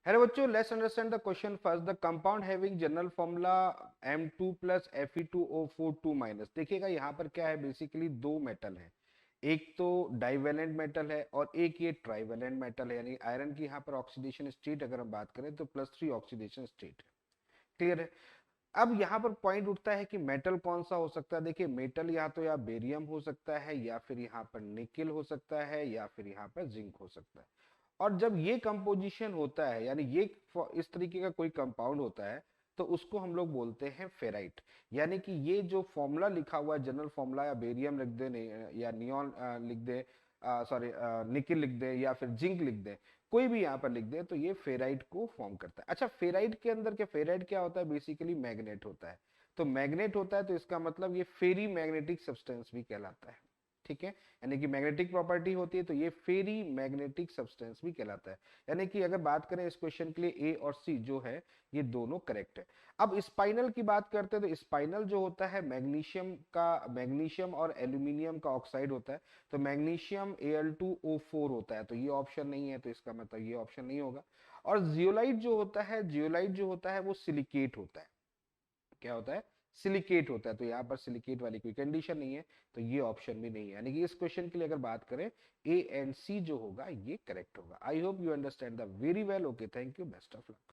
Hello बच्चों, let's understand the question first. The compound having general formula M2 plus Fe2O4 2 minus. देखिएगा यहाँ पर क्या है, बेसिकली दो मेटल है, एक तो डाइवेलेंट मेटल है और एक ये ट्राइवेलेंट मेटल है। यानी आयरन की यहाँ पर ऑक्सीडेशन स्टेट अगर हम बात करें तो +3 ऑक्सीडेशन स्टेट है। क्लियर है। अब यहाँ पर पॉइंट उठता है कि मेटल कौन सा हो सकता है। देखिए मेटल या तो या बेरियम हो सकता है, या फिर यहाँ पर निकेल हो सकता है, या फिर यहाँ पर जिंक हो सकता है। और जब ये कंपोजिशन होता है, यानी ये इस तरीके का कोई कंपाउंड होता है, तो उसको हम लोग बोलते हैं फेराइट। यानी कि ये जो फॉर्मूला लिखा हुआ है जनरल फॉर्मूला, या बेरियम लिख दे या नियॉन लिख दे, सॉरी निकिल लिख दे, या फिर जिंक लिख दे, कोई भी यहाँ पर लिख दे, तो ये फेराइट को फॉर्म करता है। अच्छा, फेराइट के अंदर क्या, फेराइट क्या होता है, बेसिकली मैग्नेट होता है। तो मैग्नेट होता है तो इसका मतलब ये फेरी मैग्नेटिक सब्सटेंस भी कहलाता है। ठीक है। यानी कि मैग्नेटिक प्रॉपर्टी होती है तो ये फेरी मैग्नेटिक सब्सटेंस भी कहलाता है। यानी कि अगर बात करें इस क्वेश्चन के लिए, ए और सी जो है ये दोनों करेक्ट है। अब स्पाइनल की बात करते हैं तो स्पाइनल जो होता है मैग्नीशियम और एल्यूमिनियम का ऑक्साइड होता है। तो मैग्नीशियम Al2O4 होता है, तो ये ऑप्शन नहीं है, तो इसका मतलब ये ऑप्शन नहीं होगा। और जियोलाइट जो होता है, जियोलाइट जो होता है वो सिलिकेट होता है। क्या होता है, सिलिकेट होता है। तो यहाँ पर सिलिकेट वाली कोई कंडीशन नहीं है, तो ये ऑप्शन भी नहीं है। यानी कि इस क्वेश्चन के लिए अगर बात करें, ए एंड सी जो होगा ये करेक्ट होगा। I hope you understand the very well. Okay, thank you, best of luck.